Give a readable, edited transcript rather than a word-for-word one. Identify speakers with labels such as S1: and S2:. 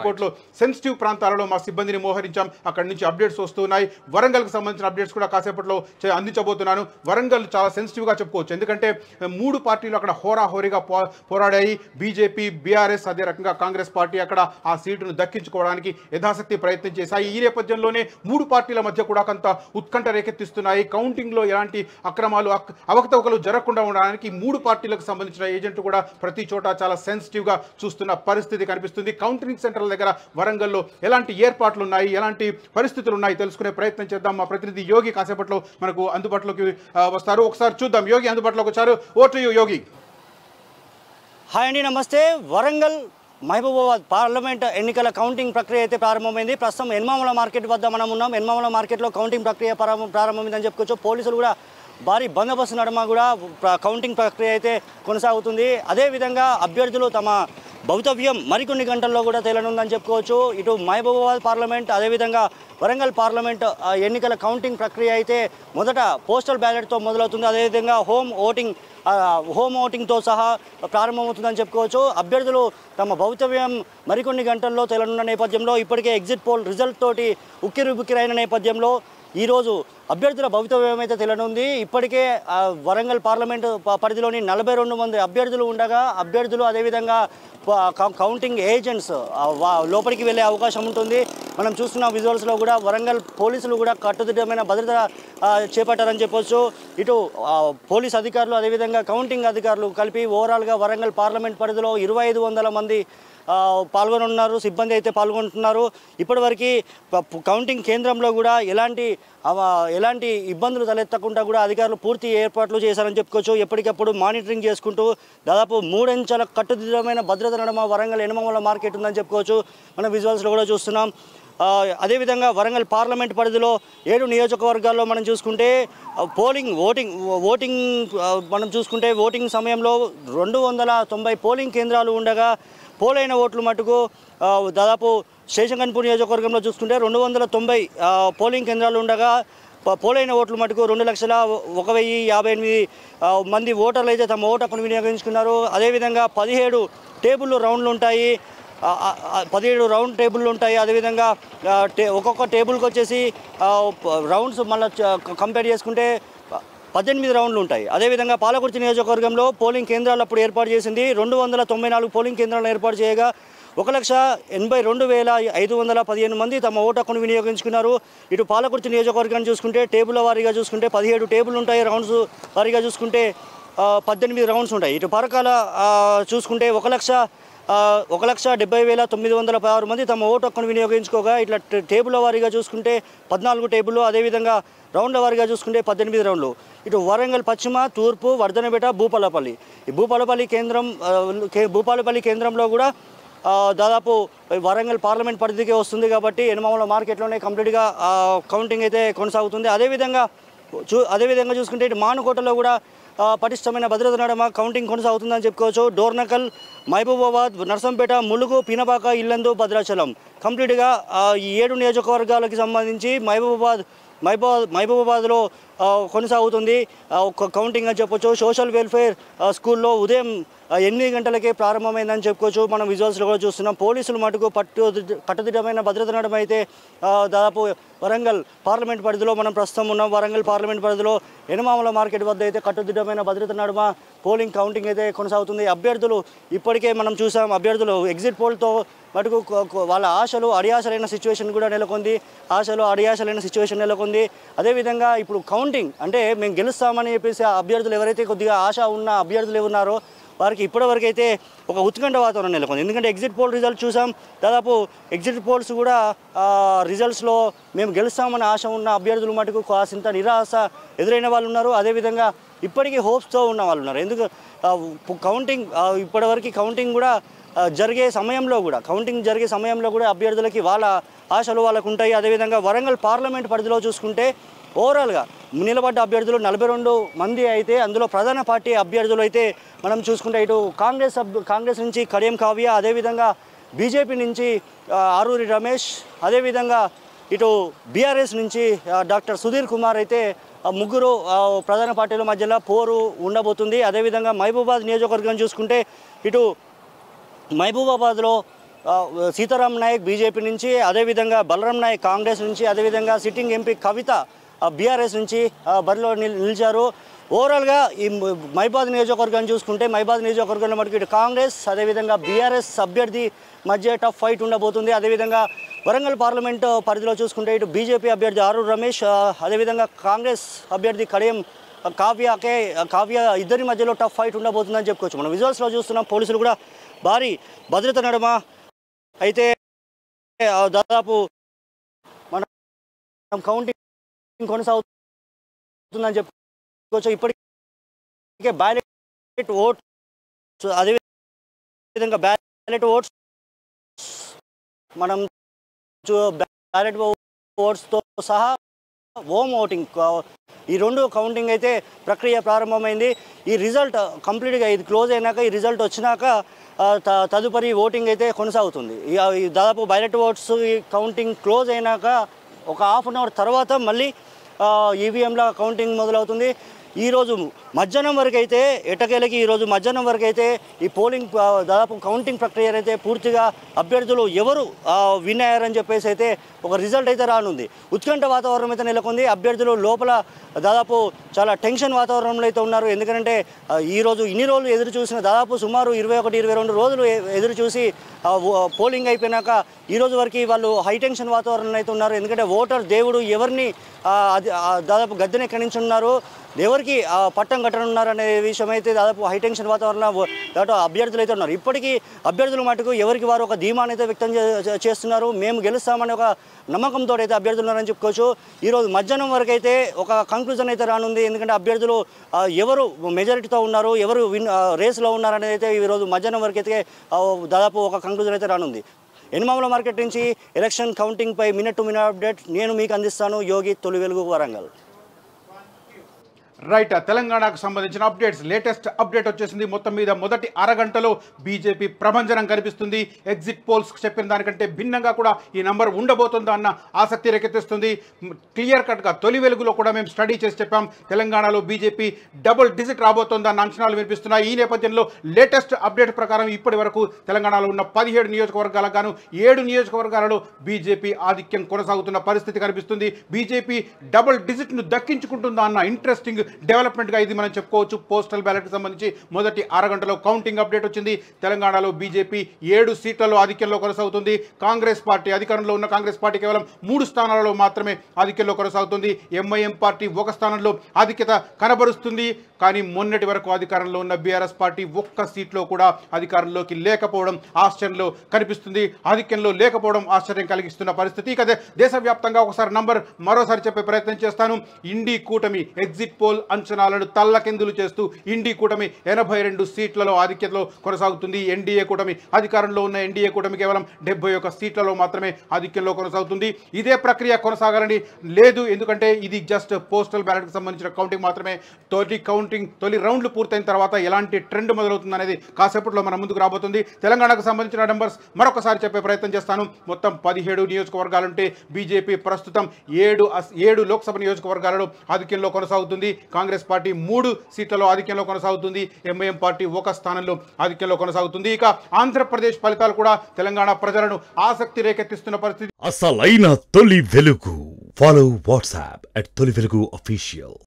S1: ఎయిర్పోర్ట్లో సెన్సిటివ్ ప్రాంతాలలో మా సిబ్బందిని మోహరించాం. అక్కడి నుంచి అప్డేట్స్ వస్తున్నాయి. వరంగల్కి సంబంధించిన అప్డేట్స్ కూడా కాసేపట్లో అందించబోతున్నాను. వరంగల్ చాలా సెన్సిటివ్గా చెప్పుకోవచ్చు. ఎందుకంటే 3 పార్టీలు అక్కడ హోరాహోరీగా పోరాడాయి. బీజేపీ, బీఆర్ఎస్, అదే రకంగా కాంగ్రెస్ పార్టీ అక్కడ ఆ సీటును దక్కించుకోవడానికి యథాశక్తి ప్రయత్నం చేశాయి. ఈ నేపథ్యంలోనే 3 పార్టీల మధ్య కూడా కొంత ఉత్కంఠ రేకెత్తిస్తున్నాయి. కౌంటింగ్లో ఎలాంటి అక్రమాలు అవకతవకలు జరగకుండా ఉండడానికి 3 పార్టీలకు సంబంధించిన ఏజెంట్లు కూడా ప్రతి చోట చాలా సెన్సిటివ్గా చూస్తున్న పరిస్థితి కనిపిస్తుంది. కౌంటింగ్ సెంటర్ల దగ్గర వరంగల్లో ఎలాంటి ఏర్పాట్లు ఉన్నాయి, ఎలాంటి పరిస్థితులు ఉన్నాయి తెలుసుకునే ప్రయత్నం చేద్దాం. మా ప్రతినిధి యోగి కాసేపట్లో మనకు అందుబాటులోకి వస్తారు. ఒకసారి చూద్దాం. యోగి అందుబాటులోకి వచ్చారు. ఓటు యోగి.
S2: హాయ్ అండి, నమస్తే. వరంగల్ మహబూబాబాద్ పార్లమెంట్ ఎన్నికల కౌంటింగ్ ప్రక్రియ అయితే ప్రారంభమైంది. ప్రస్తుతం ఎన్మాముల మార్కెట్ వద్ద మనం ఉన్నాం. ఎన్మాముల మార్కెట్లో కౌంటింగ్ ప్రక్రియ ప్రారంభమైందని చెప్పుకోవచ్చు. పోలీసులు కూడా భారీ బందోబస్తు నడుమ కూడా కౌంటింగ్ ప్రక్రియ అయితే కొనసాగుతుంది. అదేవిధంగా అభ్యర్థులు తమ భవితవ్యం మరికొన్ని గంటల్లో కూడా తేలనుందని చెప్పుకోవచ్చు. ఇటు మహబూబాబాద్ పార్లమెంట్, అదేవిధంగా వరంగల్ పార్లమెంట్ ఎన్నికల కౌంటింగ్ ప్రక్రియ అయితే మొదట పోస్టల్ బ్యాలెట్తో మొదలవుతుంది. అదేవిధంగా హోమ్ ఓటింగ్తో సహా ప్రారంభమవుతుందని చెప్పుకోవచ్చు. అభ్యర్థులు తమ భవితవ్యం మరికొన్ని గంటల్లో తేలనున్న నేపథ్యంలో ఇప్పటికే ఎగ్జిట్ పోల్ రిజల్ట్ తోటి ఉక్కిరిబుక్కిరైన నేపథ్యంలో ఈరోజు అభ్యర్థుల భవితవ్యం అయితే తెలనుంది. ఇప్పటికే వరంగల్ పార్లమెంటు పరిధిలోని 42 మంది అభ్యర్థులు ఉండగా అభ్యర్థులు అదేవిధంగా కౌంటింగ్ ఏజెంట్స్ లోపలికి వెళ్ళే అవకాశం ఉంటుంది. మనం చూస్తున్న విజువల్స్లో కూడా వరంగల్ పోలీసులు కూడా కట్టుదిట్టమైన భద్రత చేపట్టారని చెప్పొచ్చు. ఇటు పోలీస్ అధికారులు అదేవిధంగా కౌంటింగ్ అధికారులు కలిపి ఓవరాల్గా వరంగల్ పార్లమెంట్ పరిధిలో 2500 మంది పాల్గొనున్నారు, సిబ్బంది అయితే పాల్గొంటున్నారు. ఇప్పటివరకు కౌంటింగ్ కేంద్రంలో కూడా ఎలాంటి ఇబ్బందులు తలెత్తకుండా కూడా అధికారులు పూర్తి ఏర్పాట్లు చేశారని చెప్పుకోవచ్చు. ఎప్పటికప్పుడు మానిటరింగ్ చేసుకుంటూ దాదాపు 3 అంచెల కట్టుదిట్టమైన భద్రత నడుమ వరంగల్ ఎనమల మార్కెట్ ఉందని చెప్పుకోవచ్చు. మనం విజువల్స్లో కూడా చూస్తున్నాం. అదేవిధంగా వరంగల్ పార్లమెంట్ పరిధిలో 7 నియోజకవర్గాల్లో మనం చూసుకుంటే ఓటింగ్ మనం చూసుకుంటే ఓటింగ్ సమయంలో 290 పోలింగ్ కేంద్రాలు ఉండగా పోలైన ఓట్లు మటుకు దాదాపు శేషంగన్పూర్ నియోజకవర్గంలో చూసుకుంటే 290 పోలింగ్ కేంద్రాలు ఉండగా పోలైన ఓట్లు మటుకు 2,01,058 మంది ఓటర్లు అయితే తమ ఓటు హక్కును వినియోగించుకున్నారు. అదేవిధంగా 17 టేబుల్ రౌండ్లు ఉంటాయి. 17 రౌండ్ టేబుల్లు ఉంటాయి. అదేవిధంగా ఒక్కొక్క టేబుల్కి వచ్చేసి రౌండ్స్ మళ్ళీ కంపేర్ చేసుకుంటే 18 రౌండ్లు ఉంటాయి. అదేవిధంగా పాలకుర్తి నియోజకవర్గంలో పోలింగ్ కేంద్రాలు అప్పుడు ఏర్పాటు చేసింది. 294 పోలింగ్ కేంద్రాలను ఏర్పాటు చేయగా 1,82,515 మంది తమ ఓటు హక్కును వినియోగించుకున్నారు. ఇటు పాలకుర్తి నియోజకవర్గాన్ని చూసుకుంటే టేబుల్ వారీగా చూసుకుంటే 17 టేబుల్ ఉంటాయి. రౌండ్స్ వారీగా చూసుకుంటే 18 రౌండ్స్ ఉంటాయి. ఇటు పరకాల చూసుకుంటే 1,70,916 మంది తమ ఓటు హక్కును వినియోగించుకోగా ఇట్లా టేబుల్ వారీగా చూసుకుంటే 14 టేబుల్, అదేవిధంగా రౌండ్ల వారీగా చూసుకుంటే 18 రౌండ్లు. ఇటు వరంగల్ పశ్చిమ, తూర్పు, వర్ధనపేట, భూపాలపల్లి ఈ భూపాలపల్లి కేంద్రంలో కూడా దాదాపు వరంగల్ పార్లమెంట్ పరిధికే వస్తుంది కాబట్టి ఎనమాముల మార్కెట్లోనే కంప్లీట్గా కౌంటింగ్ అయితే కొనసాగుతుంది. అదేవిధంగా చూసుకుంటే ఇటు మానుకోటలో కూడా పటిష్టమైన భద్రత నడుమ కౌంటింగ్ కొనసాగుతుందని చెప్పుకోవచ్చు. డోర్నకల్, మహబూబాబాద్, నర్సంపేట, ములుగు, పినపాక, ఇల్లందు, భద్రాచలం కంప్లీట్గా ఈ 7 నియోజకవర్గాలకు సంబంధించి మహబూబాబాద్లో కొనసాగుతుంది కౌంటింగ్ అని చెప్పొచ్చు. సోషల్ వెల్ఫేర్ స్కూల్లో ఉదయం 8 గంటలకే ప్రారంభమైందని చెప్పుకోవచ్చు. మనం విజువల్స్లో కూడా చూస్తున్నాం. పోలీసులు మటుకు కట్టుదిట్టమైన భద్రత నడుమ అయితే దాదాపు వరంగల్ పార్లమెంట్ పరిధిలో మనం ప్రస్తుతం ఉన్నాం. వరంగల్ పార్లమెంట్ పరిధిలో ఎనమాముల మార్కెట్ వద్ద అయితే కట్టుదిట్టమైన భద్రత నడుమ పోలింగ్ కౌంటింగ్ అయితే కొనసాగుతుంది. అభ్యర్థులు ఇప్పటికే మనం చూసాం. అభ్యర్థులు ఎగ్జిట్ పోల్తో మటుకు వాళ్ళ ఆశలు అడియాసలైన సిచ్యువేషన్ కూడా నెలకొంది. అదేవిధంగా ఇప్పుడు కౌంటింగ్ అంటే మేము గెలుస్తామని చెప్పేసి అభ్యర్థులు ఎవరైతే కొద్దిగా ఆశ ఉన్న అభ్యర్థులు ఉన్నారో వారికి ఇప్పటివరకు అయితే ఒక ఉత్కంఠ వాతావరణం నెలకొంది. ఎందుకంటే ఎగ్జిట్ పోల్ రిజల్ట్ చూసాం. దాదాపు ఎగ్జిట్ పోల్స్ కూడా రిజల్ట్స్లో మేము గెలుస్తామని ఆశ ఉన్న అభ్యర్థులు మటుకు కాసింత నిరాశ ఎదురైన వాళ్ళు ఉన్నారు. అదేవిధంగా ఇప్పటికీ హోప్స్తో ఉన్న వాళ్ళు ఉన్నారు. ఎందుకు కౌంటింగ్ ఇప్పటివరకు కౌంటింగ్ జరిగే సమయంలో కూడా అభ్యర్థులకి వాళ్ళ ఆశలు వాళ్ళకు ఉంటాయి. అదేవిధంగా వరంగల్ పార్లమెంట్ పరిధిలో చూసుకుంటే ఓవరాల్గా నిలబడ్డ అభ్యర్థులు 42 మంది అయితే అందులో ప్రధాన పార్టీ అభ్యర్థులు అయితే మనం చూసుకుంటే ఇటు కాంగ్రెస్ నుంచి కడియం కావ్య, అదేవిధంగా బీజేపీ నుంచి ఆరూరి రమేష్, అదేవిధంగా ఇటు బీఆర్ఎస్ నుంచి డాక్టర్ సుధీర్ కుమార్ అయితే ముగ్గురు ప్రధాన పార్టీల మధ్యలో పోరు ఉండబోతుంది. అదేవిధంగా మహబూబాబాద్ నియోజకవర్గం చూసుకుంటే ఇటు మహబూబాబాద్లో సీతారాం నాయక్ బీజేపీ నుంచి, అదేవిధంగా బలరాం నాయక్ కాంగ్రెస్ నుంచి, అదేవిధంగా సిట్టింగ్ ఎంపీ కవిత బీఆర్ఎస్ నుంచి బరిలో నిలిచారు. ఓవరాల్గా ఈ మైబాద్ నియోజకవర్గాన్ని చూసుకుంటే మైబాద్ నియోజకవర్గంలో మటుకు ఇటు కాంగ్రెస్ అదేవిధంగా బీఆర్ఎస్ అభ్యర్థి మధ్య టఫ్ ఫైట్ ఉండబోతుంది. అదేవిధంగా వరంగల్ పార్లమెంట్ పరిధిలో చూసుకుంటే ఇటు బీజేపీ అభ్యర్థి ఆరూర్ రమేష్, అదేవిధంగా కాంగ్రెస్ అభ్యర్థి కడియం కావ్య ఇద్దరి మధ్యలో టఫ్ ఫైట్ ఉండబోతుందని చెప్పుకోవచ్చు. మనం విజువల్స్లో చూస్తున్నాం, పోలీసులు కూడా భారీ భద్రత నడుమ అయితే దాదాపు మనం కౌంటింగ్ కొనసాగుతుందని చెప్పుకోవచ్చు. ఇప్పటికే బ్యాలెట్ ఓట్స్ అదేవిధంగా బ్యాలెట్ ఓట్స్ మనం బ్యాలెట్ ఓట్స్తో సహా హోమ్ ఓటింగ్ ఈ రెండు కౌంటింగ్ అయితే ప్రక్రియ ప్రారంభమైంది. ఈ రిజల్ట్ కంప్లీట్గా ఇది క్లోజ్ అయినాక ఈ రిజల్ట్ వచ్చినాక తదుపరి ఓటింగ్ అయితే కొనసాగుతుంది. దాదాపు బ్యాలెట్ ఓట్స్ ఈ కౌంటింగ్ క్లోజ్ అయినాక ఒక హాఫ్ అన్ అవర్ తర్వాత మళ్ళీ ఈవీఎంల కౌంటింగ్ మొదలవుతుంది. ఈరోజు మధ్యాహ్నం వరకు అయితే ఎట్టకేలకి ఈరోజు మధ్యాహ్నం వరకు అయితే ఈ పోలింగ్ దాదాపు కౌంటింగ్ ప్రక్రియ అయితే పూర్తిగా అభ్యర్థులు ఎవరు విన్ అయ్యారని చెప్పేసి అయితే ఒక రిజల్ట్ అయితే రానుంది. ఉత్కంఠ వాతావరణం అయితే నెలకొంది. అభ్యర్థులు లోపల దాదాపు చాలా టెన్షన్ వాతావరణంలో అయితే ఉన్నారు. ఎందుకంటే ఈరోజు ఇన్ని రోజులు ఎదురు చూసిన దాదాపు సుమారు 21-22 రోజులు ఎదురు చూసి పోలింగ్ అయిపోయినాక ఈరోజు వరకు వాళ్ళు హై టెన్షన్ వాతావరణంలో అయితే ఉన్నారు. ఎందుకంటే ఓటర్ దేవుడు ఎవరిని దాదాపు గద్దెనెక్కడించున్నారు, ఎవరికి పట్టం కట్టనున్నారు అనే విషయం అయితే దాదాపు హై టెన్షన్ వాతావరణంలో దాంట్లో అభ్యర్థులు అయితే ఉన్నారు. ఇప్పటికీ అభ్యర్థులు మటుకు ఎవరికి వారు ఒక ధీమాన్ని అయితే వ్యక్తం చేస్తున్నారు. మేము గెలుస్తామని ఒక నమ్మకంతో అయితే అభ్యర్థులు ఉన్నారని చెప్పుకోవచ్చు. ఈరోజు మధ్యాహ్నం వరకు అయితే ఒక కంక్లూజన్ అయితే రానుంది. ఎందుకంటే అభ్యర్థులు ఎవరు మెజారిటీతో ఉన్నారు, ఎవరు రేసులో ఉన్నారు అనేది అయితే ఈరోజు మధ్యాహ్నం వరకు అయితే దాదాపు ఒక కంక్లూజన్ అయితే రానుంది. ఎనిమాముల మార్కెట్ నుంచి ఎలక్షన్ కౌంటింగ్ పై మినిట్ టు మినిట్ అప్డేట్ నేను మీకు అందిస్తాను. యోగి, తొలి వెలుగు, వరంగల్.
S1: రైట్, తెలంగాణకు సంబంధించిన అప్డేట్స్ లేటెస్ట్ అప్డేట్ వచ్చేసింది. మొత్తం మీద మొదటి అరగంటలో బీజేపీ ప్రభంజనం కనిపిస్తుంది. ఎగ్జిట్ పోల్స్ చెప్పిన దానికంటే భిన్నంగా కూడా ఈ నంబర్ ఉండబోతుందా అన్న ఆసక్తి రేకెత్తిస్తుంది. క్లియర్ కట్గా తొలి వెలుగులో కూడా మేము స్టడీ చేసి చెప్పాం, తెలంగాణలో బీజేపీ డబుల్ డిజిట్ రాబోతుందా అన్న అంచనాలు వినిపిస్తున్నాయి. ఈ నేపథ్యంలో లేటెస్ట్ అప్డేట్ ప్రకారం ఇప్పటి వరకు తెలంగాణలో ఉన్న 17 నియోజకవర్గాలకు గాను 7 నియోజకవర్గాలలో బీజేపీ ఆధిక్యం కొనసాగుతున్న పరిస్థితి కనిపిస్తుంది. బీజేపీ డబుల్ డిజిట్ను దక్కించుకుంటుందా అన్న ఇంట్రెస్టింగ్ డెవలప్మెంట్గా ఇది మనం చెప్పుకోవచ్చు. పోస్టల్ బ్యాలెట్కి సంబంధించి మొదటి అరగంటలో కౌంటింగ్ అప్డేట్ వచ్చింది. తెలంగాణలో బీజేపీ 7 సీట్లలో ఆధిక్యంలో కొనసాగుతుంది. కాంగ్రెస్ పార్టీ అధికారంలో ఉన్న కాంగ్రెస్ పార్టీ కేవలం 3 స్థానాలలో మాత్రమే ఆధిక్యంలో కొనసాగుతుంది. ఎంఐఎం పార్టీ 1 స్థానంలో ఆధిక్యత కనబరుస్తుంది. కానీ మొన్నటి వరకు అధికారంలో ఉన్న బీఆర్ఎస్ పార్టీ 1 సీట్లో కూడా అధికారంలోకి లేకపోవడం ఆశ్చర్యంలో కనిపిస్తుంది. ఆధిక్యంలో లేకపోవడం ఆశ్చర్యం కలిగిస్తున్న పరిస్థితి. ఇక దేశవ్యాప్తంగా ఒకసారి నంబర్ మరోసారి చెప్పే ప్రయత్నం చేస్తాను. ఇండి కూటమి ఎగ్జిట్ పోల్ అంచనాలను తల్లకిందులు చేస్తూ ఇండి కూటమి 82 సీట్లలో ఆధిక్యతలో కొనసాగుతుంది. ఎన్డీఏ కూటమి అధికారంలో ఉన్న ఎన్డీఏ కూటమి కేవలం 71 సీట్లలో మాత్రమే ఆధిక్యంలో కొనసాగుతుంది. ఇదే ప్రక్రియ కొనసాగాలని లేదు, ఎందుకంటే ఇది జస్ట్ పోస్టల్ బ్యాలెట్కి సంబంధించిన కౌంటింగ్ మాత్రమే. తొలి రౌండ్లు పూర్తయిన తర్వాత ఎలాంటి ట్రెండ్ మొదలవుతుంది అనేది కాసేపట్లో మన ముందుకు రాబోతుంది. తెలంగాణకు సంబంధించిన నెంబర్స్ మరొకసారి చెప్పే ప్రయత్నం చేస్తాను. మొత్తం 17 నియోజకవర్గాలుంటే బీజేపీ ప్రస్తుతం 7 లోక్సభ నియోజకవర్గాలలో ఆధిక్యంలో కొనసాగుతుంది. కాంగ్రెస్ పార్టీ 3 సీట్లలో ఆధిక్యంలో కొనసాగుతుంది. ఎంఐఎం పార్టీ 1 స్థానంలో ఆధిక్యంలో కొనసాగుతుంది. ఇక ఆంధ్రప్రదేశ్ ఫలితాలు కూడా తెలంగాణ ప్రజలను ఆసక్తి రేకెత్తిస్తున్న పరిస్థితి.
S3: అసలైన తొలి వెలుగు. ఫాలో వాట్సాప్ @తొలి వెలుగు అఫీషియల్.